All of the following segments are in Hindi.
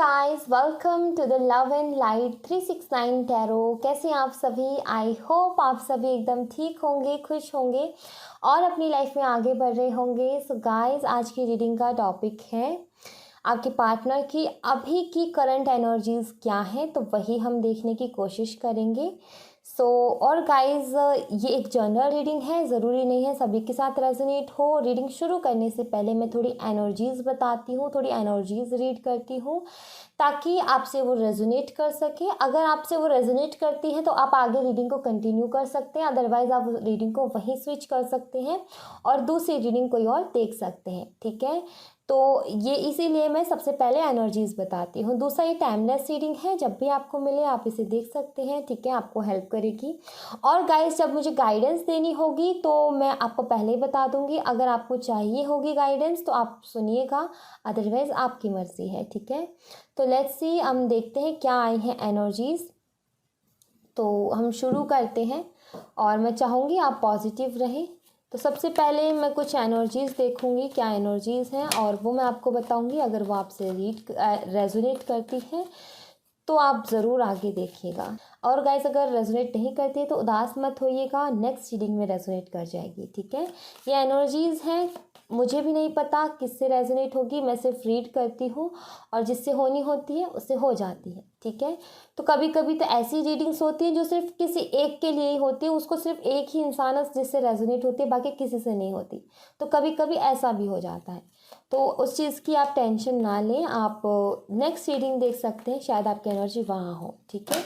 Guys, welcome to the love and light 369 tarot. कैसे हैं आप सभी? आई होप आप सभी एकदम ठीक होंगे, खुश होंगे और अपनी लाइफ में आगे बढ़ रहे होंगे। सो गाइस, आज की रीडिंग का टॉपिक है आपके पार्टनर की अभी की करंट एनर्जीज क्या हैं, तो वही हम देखने की कोशिश करेंगे। और गाइस, ये एक जनरल रीडिंग है, ज़रूरी नहीं है सभी के साथ रेजोनेट हो। रीडिंग शुरू करने से पहले मैं थोड़ी एनर्जीज बताती हूँ, थोड़ी एनर्जीज रीड करती हूँ ताकि आपसे वो रेजोनेट कर सके। अगर आपसे वो रेजोनेट करती है तो आप आगे रीडिंग को कंटिन्यू कर सकते हैं, अदरवाइज आप रीडिंग को वहीं स्विच कर सकते हैं और दूसरी रीडिंग कोई और देख सकते हैं। ठीक है, तो ये इसीलिए मैं सबसे पहले एनर्जीज बताती हूँ। दूसरा, ये टाइमलेस रीडिंग है, जब भी आपको मिले आप इसे देख सकते हैं। ठीक है, आपको हेल्प करेगी। और गाइस, जब मुझे गाइडेंस देनी होगी तो मैं आपको पहले ही बता दूंगी। अगर आपको चाहिए होगी गाइडेंस तो आप सुनिएगा, अदरवाइज आपकी मर्जी है। ठीक है, तो लेट्स सी, हम देखते हैं क्या आई हैं एनर्जीज। तो हम शुरू करते हैं और मैं चाहूँगी आप पॉजिटिव रहें। तो सबसे पहले मैं कुछ एनर्जीज़ देखूंगी क्या एनर्जीज़ हैं और वो मैं आपको बताऊंगी। अगर वो आपसे रेजोनेट करती है तो आप ज़रूर आगे देखिएगा। और गाइस, अगर रेजोनेट नहीं करती है तो उदास मत होइएगा, नेक्स्ट रीडिंग में रेजोनेट कर जाएगी। ठीक है, ये एनर्जीज़ हैं, मुझे भी नहीं पता किससे रेजोनेट होगी, मैं सिर्फ रीड करती हूँ और जिससे होनी होती है उससे हो जाती है। ठीक है, तो कभी कभी तो ऐसी रीडिंग्स होती है जो सिर्फ किसी एक के लिए ही होती है, उसको सिर्फ एक ही इंसान है जिससे रेजोनेट होती है, बाकी किसी से नहीं होती। तो कभी कभी ऐसा भी हो जाता है, तो उस चीज़ की आप टेंशन ना लें। आप नेक्स्ट रीडिंग देख सकते हैं, शायद आपकी एनर्जी वहाँ हो। ठीक है,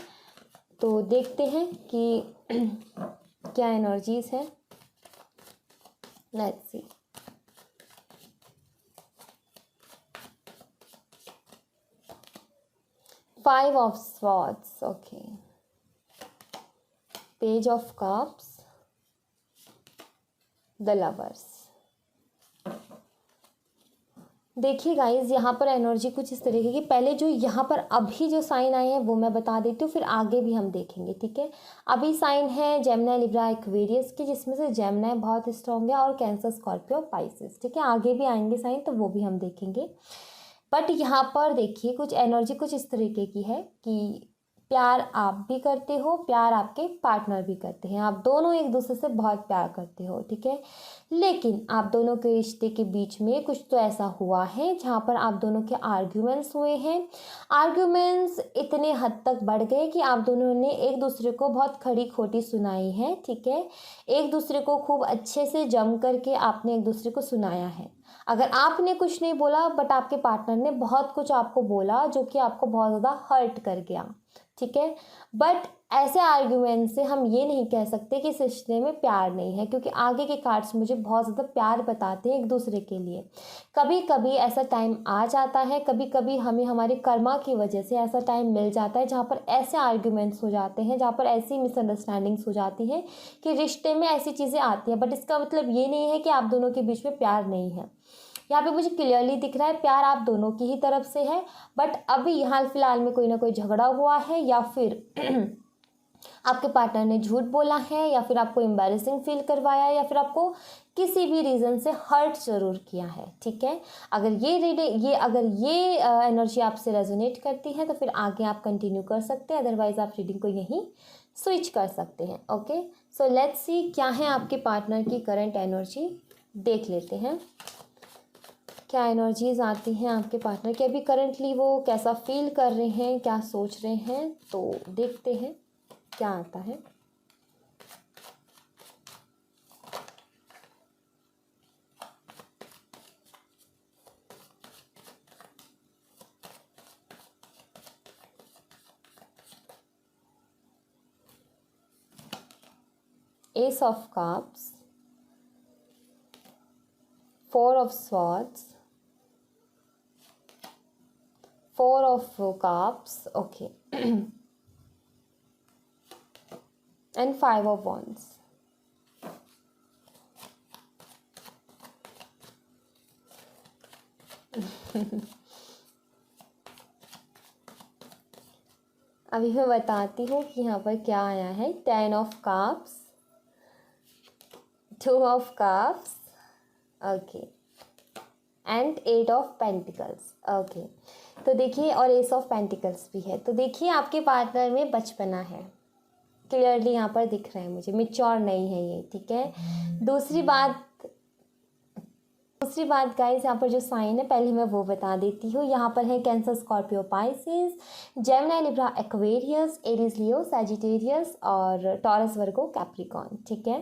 तो देखते हैं कि क्या एनर्जीज है। Let's see. Five of Swords, okay. Page of Cups, The Lovers. देखिए गाइज, यहाँ पर एनर्जी कुछ इस तरीके की, पहले जो यहाँ पर अभी जो साइन आए हैं वो मैं बता देती हूँ, फिर आगे भी हम देखेंगे। ठीक है, अभी साइन है जेमिनी, लिब्रा, एक्वेरियस की, जिसमें से जेमिनी बहुत स्ट्रॉन्ग है और कैंसर, स्कॉर्पियो, पाइसेस। ठीक है, आगे भी आएंगे साइन तो वो भी हम देखेंगे। बट यहाँ पर देखिए कुछ एनर्जी कुछ इस तरीके की है कि प्यार आप भी करते हो, प्यार आपके पार्टनर भी करते हैं, आप दोनों एक दूसरे से बहुत प्यार करते हो। ठीक है, लेकिन आप दोनों के रिश्ते के बीच में कुछ तो ऐसा हुआ है जहाँ पर आप दोनों के आर्ग्यूमेंट्स हुए हैं। आर्ग्यूमेंट्स इतने हद तक बढ़ गए कि आप दोनों ने एक दूसरे को बहुत खड़ी खोटी सुनाई है। ठीक है, एक दूसरे को खूब अच्छे से जम करके आपने एक दूसरे को सुनाया है। अगर आपने कुछ नहीं बोला बट आपके पार्टनर ने बहुत कुछ आपको बोला जो कि आपको बहुत ज़्यादा हर्ट कर गया। ठीक है, बट ऐसे आर्ग्यूमेंट से हम ये नहीं कह सकते कि इस रिश्ते में प्यार नहीं है, क्योंकि आगे के कार्ड्स मुझे बहुत ज़्यादा प्यार बताते हैं एक दूसरे के लिए। कभी कभी ऐसा टाइम आ जाता है, कभी कभी हमें हमारे कर्मा की वजह से ऐसा टाइम मिल जाता है जहाँ पर ऐसे आर्ग्यूमेंट्स हो जाते हैं, जहाँ पर ऐसी मिसअंडरस्टैंडिंग्स हो जाती हैं कि रिश्ते में ऐसी चीज़ें आती हैं। बट इसका मतलब ये नहीं है कि आप दोनों के बीच में प्यार नहीं है। यहाँ पे मुझे क्लियरली दिख रहा है प्यार आप दोनों की ही तरफ से है, बट अभी हाल फिलहाल में कोई ना कोई झगड़ा हुआ है, या फिर आपके पार्टनर ने झूठ बोला है, या फिर आपको एम्बैरेसिंग फील करवाया है, या फिर आपको किसी भी रीज़न से हर्ट जरूर किया है। ठीक है, अगर ये एनर्जी आपसे रेजोनेट करती है तो फिर आगे आप कंटिन्यू कर सकते हैं, अदरवाइज आप रीडिंग को यहीं स्विच कर सकते हैं। ओके, सो लेट्स सी क्या है आपके पार्टनर की करंट एनर्जी, देख लेते हैं क्या एनर्जीज आती हैं आपके पार्टनर की। अभी करंटली वो कैसा फील कर रहे हैं, क्या सोच रहे हैं, तो देखते हैं क्या आता है। S of cups, four of swords, Four of Cups, okay. And Five of Wands. अभी मैं बताती हूँ कि यहाँ पर क्या आया है। 10 of Cups, 2 of Cups, okay, and 8 of Pentacles, okay. तो देखिए, और एस ऑफ पेंटिकल्स भी है। तो देखिए आपके पार्टनर में बचपना है, क्लियरली यहाँ पर दिख रहा है मुझे, मैच्योर नहीं है ये, ठीक है। दूसरी बात गाइस, यहाँ पर जो साइन है पहले मैं वो बता देती हूँ। यहाँ पर है Cancer, Scorpio, Pisces, Gemini, Libra, Aquarius, Aries, Leo, Sagittarius और टॉरस, वर्गो, कैप्रिकॉर्न, ठीक है।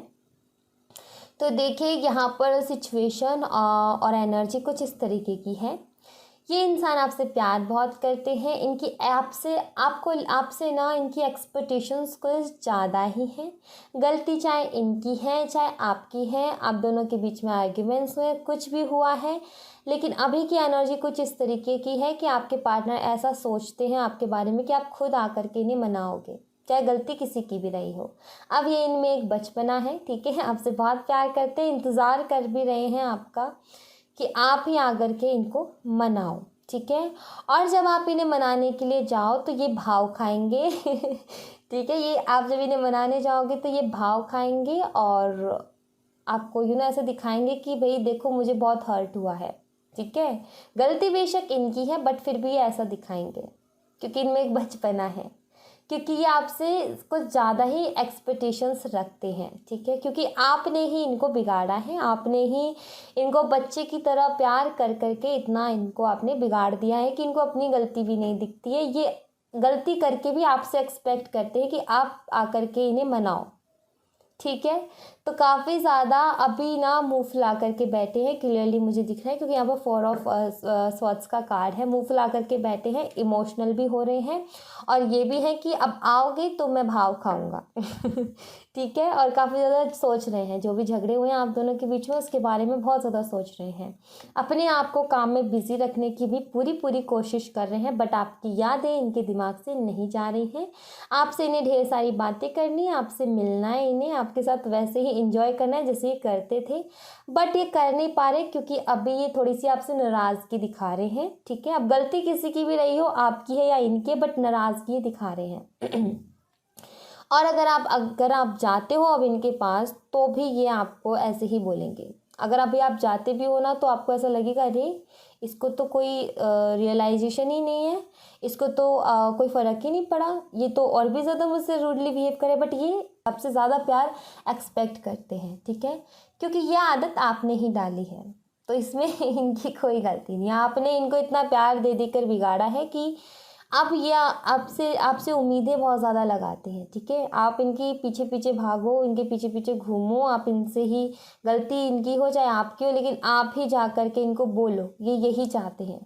तो देखिए यहाँ पर सिचुएशन और एनर्जी कुछ इस तरीके की है। ये इंसान आपसे प्यार बहुत करते हैं, इनकी आपसे ना इनकी एक्सपेक्टेशंस कुछ ज़्यादा ही हैं। गलती चाहे इनकी है चाहे आपकी है, आप दोनों के बीच में आर्ग्यूमेंट्स हुए, कुछ भी हुआ है, लेकिन अभी की एनर्जी कुछ इस तरीके की है कि आपके पार्टनर ऐसा सोचते हैं आपके बारे में कि आप खुद आकर के इन्हें मनाओगे, चाहे गलती किसी की भी रही हो। अब ये इनमें एक बचपना है, ठीक है, आपसे बहुत प्यार करते हैं, इंतज़ार कर भी रहे हैं आपका कि आप ही आकर के इनको मनाओ, ठीक है। और जब आप इन्हें मनाने के लिए जाओ तो ये भाव खाएंगे ठीक है, ये आप जब इन्हें मनाने जाओगे तो ये भाव खाएंगे और आपको ऐसे दिखाएंगे कि भाई देखो मुझे बहुत हर्ट हुआ है, ठीक है। गलती बेशक इनकी है बट फिर भी ये ऐसा दिखाएंगे क्योंकि इनमें एक बचपना है, क्योंकि ये आपसे कुछ ज़्यादा ही एक्सपेक्टेशंस रखते हैं, ठीक है, क्योंकि आपने ही इनको बिगाड़ा है, आपने ही इनको बच्चे की तरह प्यार कर करके इतना इनको आपने बिगाड़ दिया है कि इनको अपनी गलती भी नहीं दिखती है। ये गलती करके भी आपसे एक्सपेक्ट करते हैं कि आप आकर के इन्हें मनाओ, ठीक है। तो काफ़ी ज़्यादा अभी ना मुँह फुला करके बैठे हैं, क्लियरली मुझे दिख रहा है, क्योंकि यहाँ पर 4 ऑफ स्वॉर्ड्स का कार्ड है। मुँह फुला करके बैठे हैं, इमोशनल भी हो रहे हैं और ये भी है कि अब आओगे तो मैं भाव खाऊंगा ठीक है। और काफ़ी ज़्यादा सोच रहे हैं, जो भी झगड़े हुए हैं आप दोनों के बीच में उसके बारे में बहुत ज़्यादा सोच रहे हैं। अपने आप को काम में बिजी रखने की भी पूरी कोशिश कर रहे हैं, बट आपकी यादें इनके दिमाग से नहीं जा रही हैं। आपसे इन्हें ढेर सारी बातें करनी है, आपसे मिलना है, इन्हें आपके साथ वैसे ही इंजॉय करना है जैसे ये करते थे, बट ये कर नहीं पा रहे क्योंकि अभी ये थोड़ी सी आपसे नाराज़गी दिखा रहे हैं, ठीक है। अब गलती किसी की भी रही हो, आपकी है या इनके, बट नाराज़गी दिखा रहे हैं और अगर आप जाते हो अब इनके पास तो भी ये आपको ऐसे ही बोलेंगे। अगर अभी आप जाते भी हो ना तो आपको ऐसा लगेगा अरे इसको तो कोई रियलाइजेशन ही नहीं है, इसको तो कोई फ़र्क ही नहीं पड़ा, ये तो और भी ज़्यादा मुझसे रूडली बिहेव करे, बट ये आपसे ज़्यादा प्यार एक्सपेक्ट करते हैं, ठीक है, क्योंकि ये आदत आपने ही डाली है। तो इसमें इनकी कोई गलती नहीं, आपने इनको इतना प्यार दे देकर बिगाड़ा है कि अब ये आपसे उम्मीदें बहुत ज़्यादा लगाते हैं, ठीक है। आप इनके पीछे पीछे भागो, इनके पीछे पीछे घूमो, आप इनसे ही गलती इनकी हो चाहे आपकी हो, लेकिन आप ही जा कर के इनको बोलो, ये यही चाहते हैं।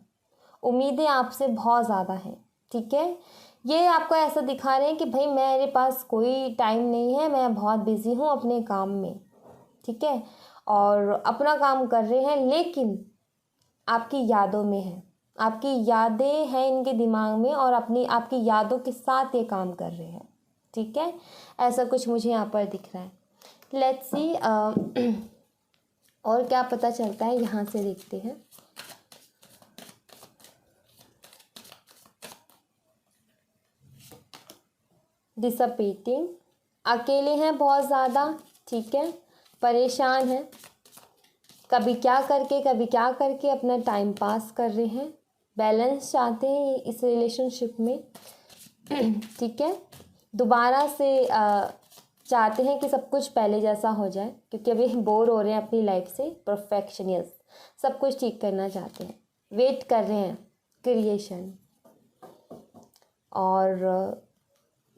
उम्मीदें आपसे बहुत ज़्यादा हैं, ठीक है। ये आपको ऐसा दिखा रहे हैं कि भाई मेरे पास कोई टाइम नहीं है, मैं बहुत बिज़ी हूँ अपने काम में, ठीक है, और अपना काम कर रहे हैं, लेकिन आपकी यादों में है, आपकी यादें हैं इनके दिमाग में और आपकी यादों के साथ ये काम कर रहे हैं, ठीक है। ऐसा कुछ मुझे यहाँ पर दिख रहा है। लेट्स सी और क्या पता चलता है, यहाँ से देखते हैं। डिसअपॉइंटिंग, अकेले हैं बहुत ज़्यादा, ठीक है, परेशान हैं, कभी क्या करके अपना टाइम पास कर रहे हैं, बैलेंस चाहते हैं इस रिलेशनशिप में ठीक है। दोबारा से चाहते हैं कि सब कुछ पहले जैसा हो जाए, क्योंकि अभी बोर हो रहे हैं अपनी लाइफ से। परफेक्शनिस्ट, सब कुछ ठीक करना चाहते हैं, वेट कर रहे हैं क्रिएशन, और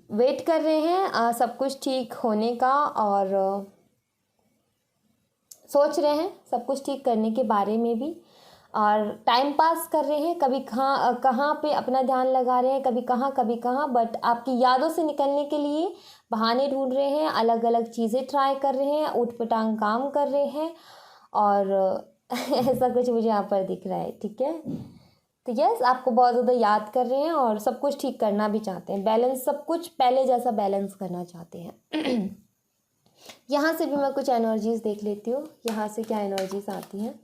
वेट कर रहे हैं सब कुछ ठीक होने का, और सोच रहे हैं सब कुछ ठीक करने के बारे में भी, और टाइम पास कर रहे हैं, कभी कहाँ पे अपना ध्यान लगा रहे हैं, कभी कहाँ, बट आपकी यादों से निकलने के लिए बहाने ढूंढ रहे हैं, अलग अलग चीज़ें ट्राई कर रहे हैं, ऊट-पटांग काम कर रहे हैं, और ऐसा कुछ मुझे यहाँ पर दिख रहा है, ठीक है। तो यस, आपको बहुत ज़्यादा याद कर रहे हैं और सब कुछ ठीक करना भी चाहते हैं, बैलेंस, सब कुछ पहले जैसा बैलेंस करना चाहते हैं यहाँ से भी मैं कुछ एनर्जीज देख लेती हूँ, यहाँ से क्या एनर्जीज आती हैं।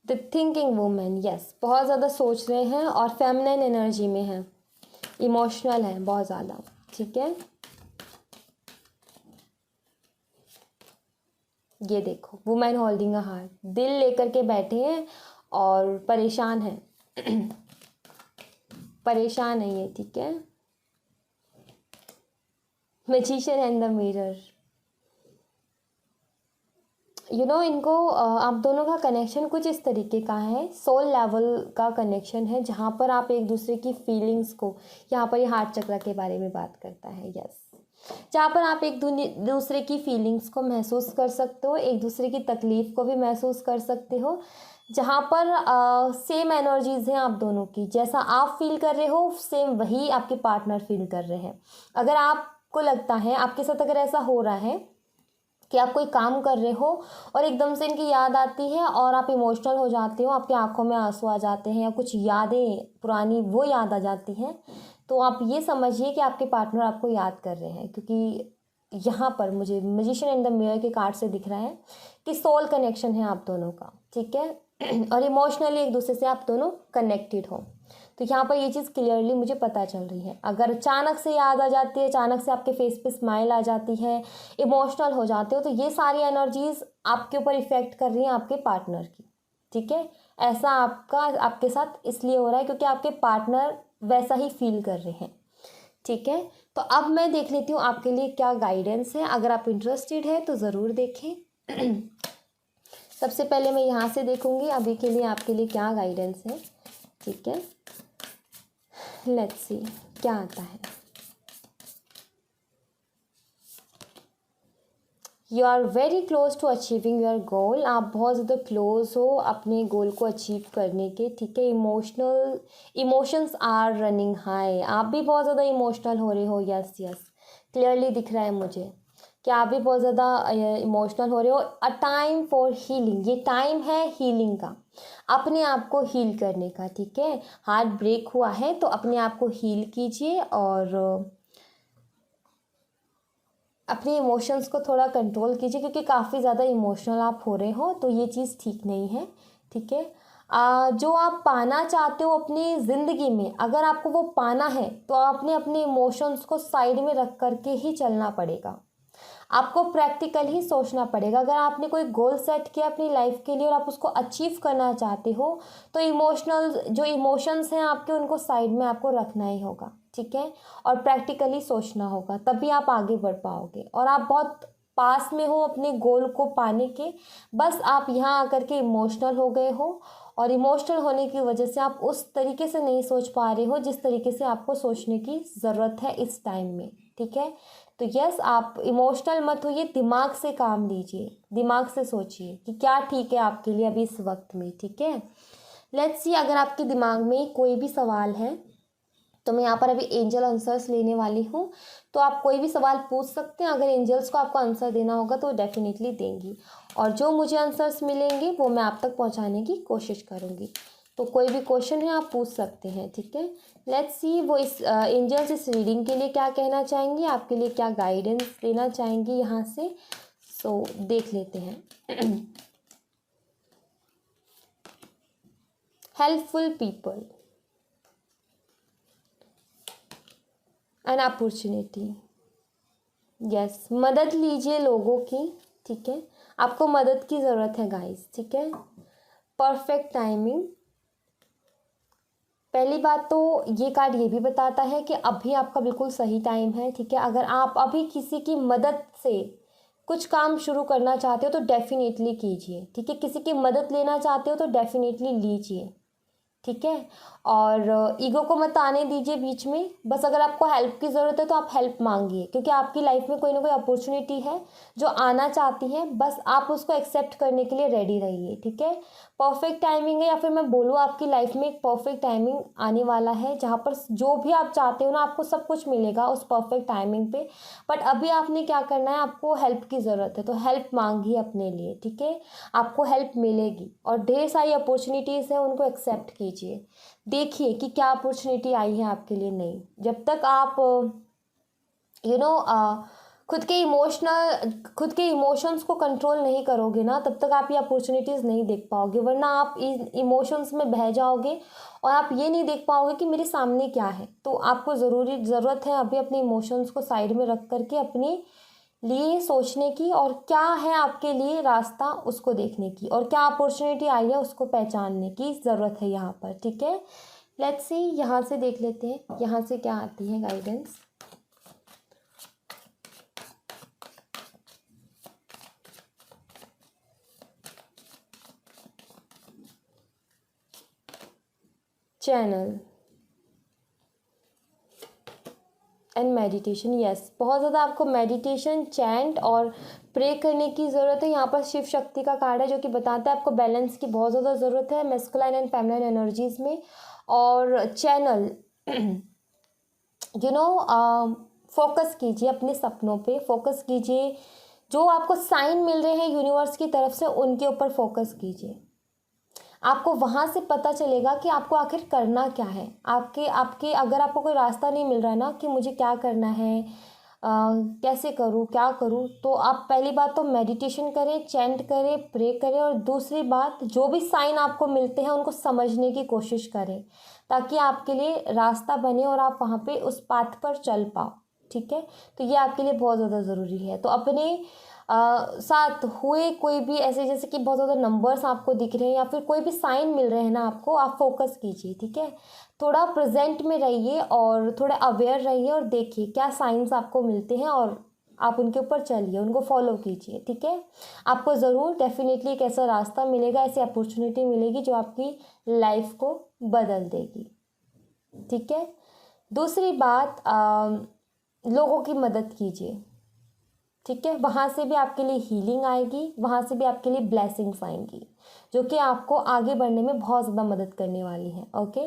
द थिंकिंग वुमेन, यस, बहुत ज़्यादा सोच रहे हैं और फेमिनिन एनर्जी में है, इमोशनल है बहुत ज़्यादा, ठीक है। ये देखो वुमेन होल्डिंग अ हार्ट, दिल लेकर के बैठे हैं और परेशान है परेशान है ये, ठीक है। मैजिशियन एंड द मिरर, इनको आप दोनों का कनेक्शन कुछ इस तरीके का है, सोल लेवल का कनेक्शन है, जहाँ पर आप एक दूसरे की फीलिंग्स को, यहाँ पर ये हार्ट चक्र के बारे में बात करता है, यस, जहाँ पर आप एक दूसरे की फीलिंग्स को महसूस कर सकते हो, एक दूसरे की तकलीफ़ को भी महसूस कर सकते हो, जहाँ पर सेम एनर्जीज़ हैं आप दोनों की, जैसा आप फील कर रहे हो सेम वही आपके पार्टनर फील कर रहे हैं। अगर आपको लगता है, आपके साथ अगर ऐसा हो रहा है कि आप कोई काम कर रहे हो और एकदम से इनकी याद आती है और आप इमोशनल हो जाते हो, आपकी आंखों में आंसू आ जाते हैं या कुछ यादें पुरानी वो याद आ जाती हैं, तो आप ये समझिए कि आपके पार्टनर आपको याद कर रहे हैं, क्योंकि यहाँ पर मुझे मैजिशियन इन द मिरर के कार्ड से दिख रहा है कि सोल कनेक्शन है आप दोनों का, ठीक है और इमोशनली एक दूसरे से आप दोनों कनेक्टेड हो। तो यहाँ पर ये चीज़ क्लियरली मुझे पता चल रही है। अगर अचानक से याद आ जाती है, अचानक से आपके फेस पे स्माइल आ जाती है, इमोशनल हो जाते हो, तो ये सारी एनर्जीज आपके ऊपर इफ़ेक्ट कर रही हैं आपके पार्टनर की, ठीक है। ऐसा आपके साथ इसलिए हो रहा है क्योंकि आपके पार्टनर वैसा ही फील कर रहे हैं, ठीक है। तो अब मैं देख लेती हूँ आपके लिए क्या गाइडेंस है, अगर आप इंटरेस्टेड है तो ज़रूर देखें। सबसे पहले मैं यहाँ से देखूँगी अभी के लिए आपके लिए क्या गाइडेंस है, ठीक है। लेट्स सी क्या आता है। You are very close to achieving your goal, आप बहुत ज़्यादा क्लोज हो अपने गोल को अचीव करने के, ठीक है। इमोशंस आर रनिंग हाई, आप भी बहुत ज़्यादा इमोशनल हो रहे हो, यस यस क्लियरली दिख रहा है मुझे कि आप भी बहुत ज़्यादा इमोशनल हो रहे हो। अ टाइम फॉर हीलिंग, ये टाइम है हीलिंग का, अपने आप को हील करने का, ठीक है। हार्ट ब्रेक हुआ है तो अपने आप को हील कीजिए और अपने इमोशंस को थोड़ा कंट्रोल कीजिए, क्योंकि काफ़ी ज़्यादा इमोशनल आप हो रहे हो, तो ये चीज़ ठीक नहीं है, ठीक है। जो आप पाना चाहते हो अपनी ज़िंदगी में, अगर आपको वो पाना है तो आपने अपने इमोशंस को साइड में रख करके ही चलना पड़ेगा, आपको प्रैक्टिकल ही सोचना पड़ेगा। अगर आपने कोई गोल सेट किया अपनी लाइफ के लिए और आप उसको अचीव करना चाहते हो, तो जो इमोशंस हैं आपके, उनको साइड में आपको रखना ही होगा, ठीक है, और प्रैक्टिकली सोचना होगा, तभी आप आगे बढ़ पाओगे। और आप बहुत पास में हो अपने गोल को पाने के, बस आप यहाँ आकर के इमोशनल हो गए हो, और इमोशनल होने की वजह से आप उस तरीके से नहीं सोच पा रहे हो जिस तरीके से आपको सोचने की ज़रूरत है इस टाइम में, ठीक है। तो यस, आप इमोशनल मत होइए, दिमाग से काम लीजिए, दिमाग से सोचिए कि क्या ठीक है आपके लिए अभी इस वक्त में, ठीक है। लेट्स सी, अगर आपके दिमाग में कोई भी सवाल है तो मैं यहाँ पर अभी एंजल आंसर्स लेने वाली हूँ, तो आप कोई भी सवाल पूछ सकते हैं। अगर एंजल्स को आपको आंसर देना होगा तो डेफिनेटली देंगी, और जो मुझे आंसर्स मिलेंगे वो मैं आप तक पहुँचाने की कोशिश करूँगी। तो कोई भी क्वेश्चन है आप पूछ सकते हैं, ठीक है। लेट्स सी वो इस एंजल्स इस रीडिंग के लिए क्या कहना चाहेंगी, आपके लिए क्या गाइडेंस देना चाहेंगी यहाँ से, सो देख लेते हैं। Helpful people, an opportunity, yes, मदद लीजिए लोगों की, ठीक है, आपको मदद की ज़रूरत है गाइस, ठीक है। परफेक्ट टाइमिंग, पहली बात तो ये कार्ड ये भी बताता है कि अभी आपका बिल्कुल सही टाइम है, ठीक है। अगर आप अभी किसी की मदद से कुछ काम शुरू करना चाहते हो तो डेफिनेटली कीजिए, ठीक है। किसी की मदद लेना चाहते हो तो डेफिनेटली लीजिए, ठीक है। और ईगो को मत आने दीजिए बीच में, बस अगर आपको हेल्प की ज़रूरत है तो आप हेल्प मांगिए, क्योंकि आपकी लाइफ में कोई ना कोई अपॉर्चुनिटी है जो आना चाहती है, बस आप उसको एक्सेप्ट करने के लिए रेडी रहिए, ठीक है। परफेक्ट टाइमिंग है, या फिर मैं बोलूँ आपकी लाइफ में एक परफेक्ट टाइमिंग आने वाला है, जहाँ पर जो भी आप चाहते हो ना आपको सब कुछ मिलेगा उस परफेक्ट टाइमिंग पे। बट अभी आपने क्या करना है, आपको हेल्प की ज़रूरत है तो हेल्प मांगिए अपने लिए, ठीक है। आपको हेल्प मिलेगी, और ढेर सारी अपॉर्चुनिटीज़ हैं, उनको एक्सेप्ट कीजिए, देखिए कि क्या अपॉर्चुनिटी आई है आपके लिए। नहीं, जब तक आप खुद के इमोशंस को कंट्रोल नहीं करोगे ना, तब तक आप ये अपॉर्चुनिटीज़ नहीं देख पाओगे, वरना आप इमोशंस में बह जाओगे और आप ये नहीं देख पाओगे कि मेरे सामने क्या है। तो आपको ज़रूरत है अभी अपने इमोशंस को साइड में रख करके अपने लिए सोचने की, और क्या है आपके लिए रास्ता उसको देखने की, और क्या अपॉर्चुनिटी आई है उसको पहचानने की ज़रूरत है यहाँ पर। ठीक है, लेट्स सी, यहाँ से देख लेते हैं यहाँ से क्या आती है guidance. Channel and meditation, yes, बहुत ज़्यादा आपको मेडिटेशन, चैंट और प्रे करने की ज़रूरत है। यहाँ पर शिव शक्ति का कार्ड है जो कि बताता है आपको बैलेंस की बहुत ज़्यादा ज़रूरत है मैस्कुलाइन एंड फेमिनाइन एनर्जीज़ में। और चैनल फोकस कीजिए अपने सपनों पे, फोकस कीजिए, जो आपको साइन मिल रहे हैं यूनिवर्स की तरफ से उनके ऊपर फोकस कीजिए। आपको वहाँ से पता चलेगा कि आपको आखिर करना क्या है। आपके आपके अगर आपको कोई रास्ता नहीं मिल रहा है ना कि मुझे क्या करना है, कैसे करूँ, क्या करूँ, तो आप पहली बात तो मेडिटेशन करें, चैंट करें, प्रे करें, और दूसरी बात जो भी साइन आपको मिलते हैं उनको समझने की कोशिश करें, ताकि आपके लिए रास्ता बने और आप वहाँ पे उस पाथ पर चल पाओ। ठीक है, तो ये आपके लिए बहुत ज़्यादा ज़रूरी है। तो अपने साथ हुए कोई भी ऐसे, जैसे कि बहुत ज़्यादा नंबर्स आपको दिख रहे हैं या फिर कोई भी साइन मिल रहे हैं ना आपको, आप फोकस कीजिए। ठीक है, थोड़ा प्रेजेंट में रहिए और थोड़ा अवेयर रहिए और देखिए क्या साइंस आपको मिलते हैं, और आप उनके ऊपर चलिए, उनको फॉलो कीजिए। ठीक है, आपको ज़रूर डेफिनेटली एक ऐसा रास्ता मिलेगा, ऐसी अपॉर्चुनिटी मिलेगी जो आपकी लाइफ को बदल देगी। ठीक है, दूसरी बात, लोगों की मदद कीजिए। ठीक है, वहाँ से भी आपके लिए हीलिंग आएगी, वहाँ से भी आपके लिए ब्लेसिंग्स आएंगी जो कि आपको आगे बढ़ने में बहुत ज़्यादा मदद करने वाली है। Okay,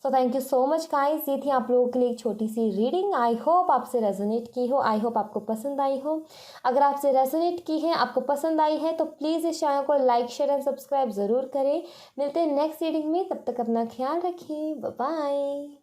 so thank you so much guys, ये थी आप लोगों के लिए एक छोटी सी रीडिंग। आई होप आपसे रेजोनेट की हो, आई होप आपको पसंद आई हो। अगर आपसे रेजोनेट की है, आपको पसंद आई है, तो प्लीज़ इस चैनल को लाइक, शेयर एंड सब्सक्राइब ज़रूर करें। मिलते हैं नेक्स्ट रीडिंग में, तब तक अपना ख्याल रखिए, बाय बाय।